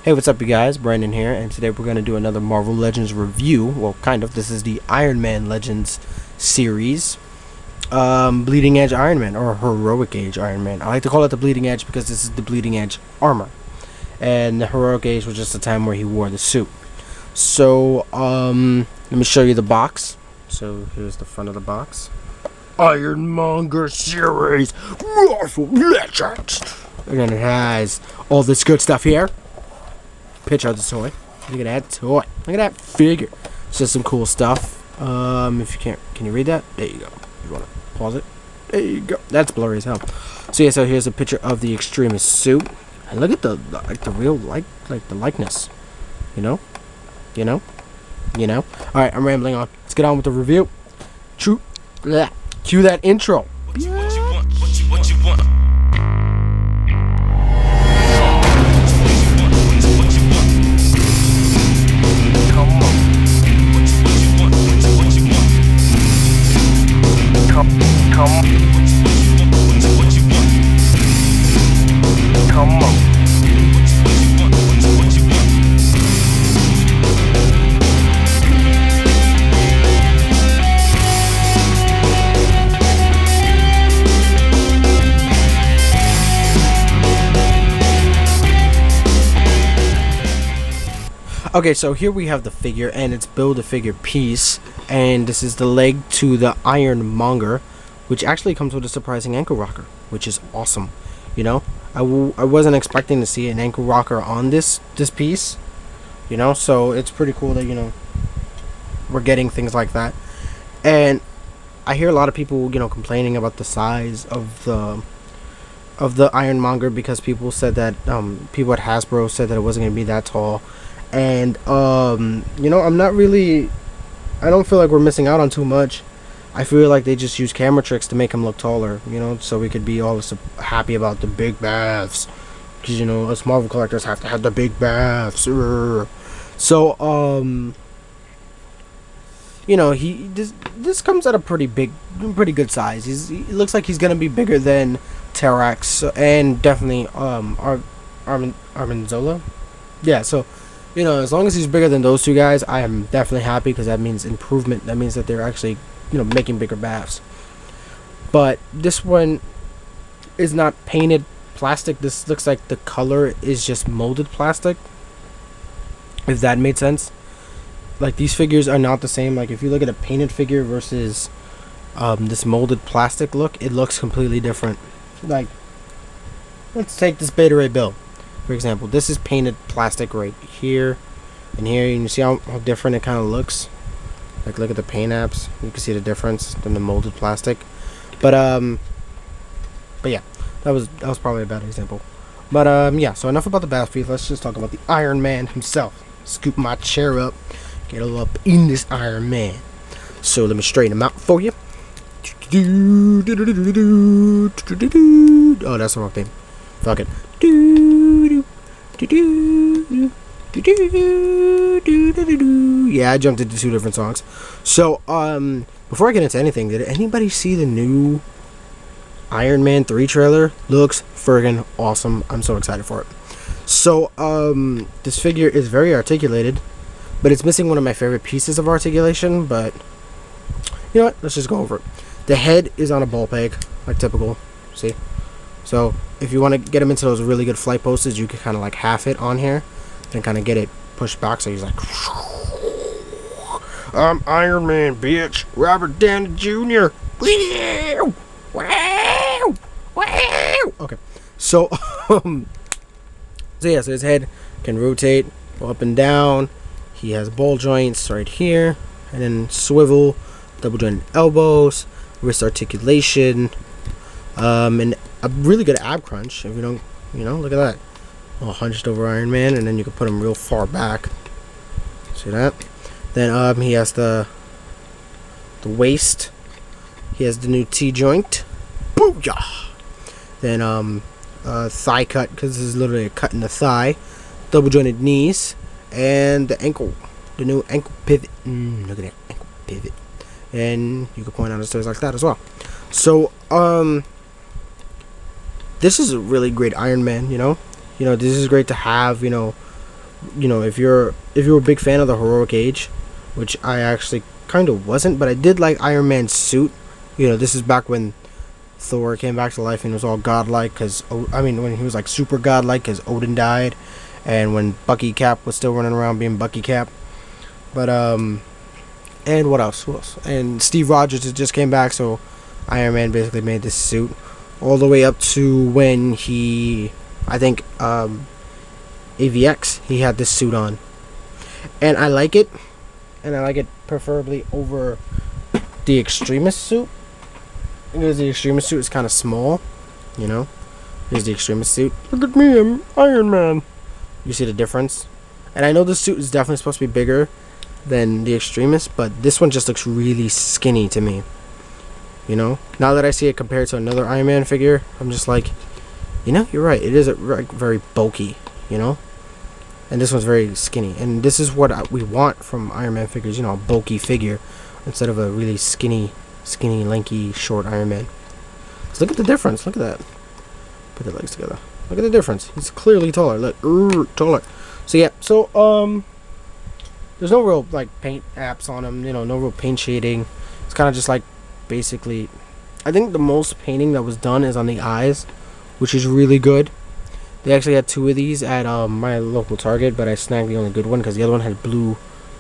Hey, what's up, you guys? Brandon here, and today we're going to do another Marvel Legends review. Well, kind of. This is the Iron Man Legends series. Bleeding Edge Iron Man, or Heroic Age Iron Man. I like to call it the Bleeding Edge because this is the Bleeding Edge armor. And the Heroic Age was just the time where he wore the suit. So, let me show you the box. So, here's the front of the box. Iron Monger series Marvel Legends. And then it has all this good stuff here. Picture of the toy. Look at that toy. Look at that figure. It's just some cool stuff. If you can't, can you read that? There you go. You want to pause it? There you go. That's blurry as hell. So yeah, so here's a picture of the Extremis suit. And look at the real the likeness. You know. All right, I'm rambling on. Let's get on with the review. Cue that intro. What you want? Okay, so here we have the figure, and it's Build-A-Figure piece, and this is the leg to the Iron Monger, which actually comes with a surprising ankle rocker, which is awesome. You know, I wasn't expecting to see an ankle rocker on this piece, you know, so it's pretty cool that, you know, we're getting things like that. And I hear a lot of people, you know, complaining about the size of the Iron Monger because people said that people at Hasbro said that it wasn't going to be that tall. And you know, I don't feel like we're missing out on too much. I feel like they just use camera tricks to make him look taller, you know, so we could be all happy about the big baths, because, you know, us Marvel collectors have to have the big baths. So you know, this comes at a pretty good size. He looks like he's gonna be bigger than Terrax and definitely Armanzola. Yeah, so, you know, as long as he's bigger than those two guys, I am definitely happy, because that means improvement. That means that they're actually, you know, making bigger baths. But this one is not painted plastic. This looks like the color is just molded plastic, if that made sense. Like, these figures are not the same. Like, if you look at a painted figure versus this molded plastic look, it looks completely different. Like, let's take this Beta Ray Bill, for example. This is painted plastic right here and here. You can see how different it kind of looks. Like, look at the paint apps. You can see the difference than the molded plastic. But yeah, that was probably a bad example. But yeah, so enough about the battlefield. Let's just talk about the Iron Man himself. Scoop my chair up, get all up in this Iron Man. So let me straighten him out for you. Oh, that's the wrong thing. Fuck it. Yeah, I jumped into two different songs. So, before I get into anything, did anybody see the new Iron Man 3 trailer? Looks friggin' awesome. I'm so excited for it. So, this figure is very articulated, but it's missing one of my favorite pieces of articulation, but you know what? Let's just go over it. The head is on a ball peg, like typical. See? So, if you want to get him into those really good flight poses, you can kind of like half it on here and kind of get it pushed back, so he's like, I'm Iron Man, bitch. Robert Downey Jr. Wow. Okay. So, so yeah, so his head can rotate, go up and down. He has ball joints right here, and then swivel, double jointed elbows, wrist articulation, and a really good ab crunch. If you don't, you know, look at that. All hunched over Iron Man, and then you can put him real far back. See that? Then he has the waist. He has the new T joint. Booyah! Then thigh cut, because this is literally a cut in the thigh. Double jointed knees, and the ankle, the new ankle pivot. Look at that ankle pivot. And you can point out his toes like that as well. So this is a really great Iron Man, you know. This is great to have, you know, if you're a big fan of the heroic age, which I actually kind of wasn't, but I did like Iron Man's suit. You know, this is back when Thor came back to life and was all godlike, because when he was like super godlike because Odin died, and when Bucky Cap was still running around being Bucky Cap. But and what else? Who else? And Steve Rogers just came back, so Iron Man basically made this suit all the way up to when I think AVX, he had this suit on, and I like it, preferably over the Extremist suit, because the Extremist suit is kind of small, you know. Here's the Extremist suit. Look at me, I'm Iron Man. You see the difference? And I know this suit is definitely supposed to be bigger than the Extremist, but this one just looks really skinny to me. You know, now that I see it compared to another Iron Man figure, I'm just like, you know, you're right. It is very bulky, you know, and this one's very skinny. And this is what we want from Iron Man figures, you know, a bulky figure instead of a really skinny, lanky, short Iron Man. So look at the difference. Look at that. Put the legs together. Look at the difference. He's clearly taller. Look, taller. So yeah. So there's no real like paint apps on him. You know, no real paint shading. It's kind of just like, basically, I think the most painting that was done is on the eyes, which is really good. They actually had 2 of these at my local Target, but I snagged the only good one because the other one had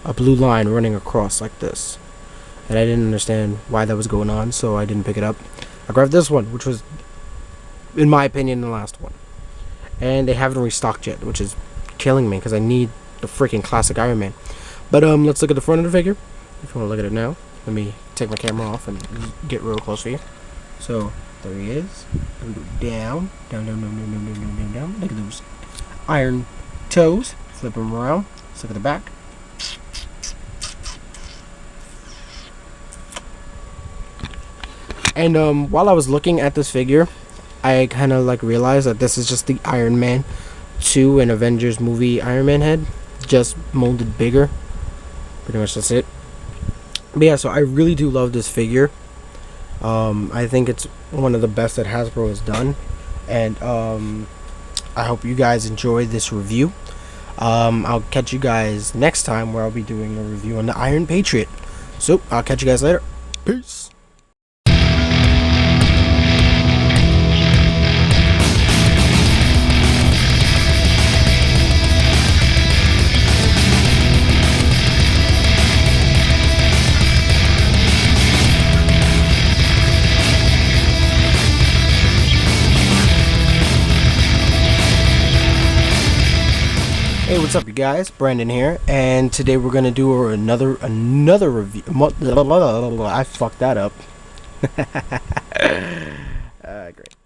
a blue line running across like this, and I didn't understand why that was going on, so I didn't pick it up. I grabbed this one, which was, in my opinion, the last one, and they haven't restocked yet, which is killing me because I need the freaking classic Iron Man. But let's look at the front of the figure. If you want to look at it now, let me take my camera off and get real close for you. So there he is. And go down. Look at those iron toes. Flip them around. Let's look at the back. And while I was looking at this figure, I kind of like realized that this is just the Iron Man 2 and Avengers movie Iron Man head, just molded bigger. Pretty much that's it. But yeah, so I really do love this figure. I think it's one of the best that Hasbro has done, and I hope you guys enjoyed this review. I'll catch you guys next time, where I'll be doing a review on the Iron Patriot. So I'll catch you guys later. Peace. Hey, what's up, you guys? Brandon here, and today we're gonna do another review. I fucked that up. Great.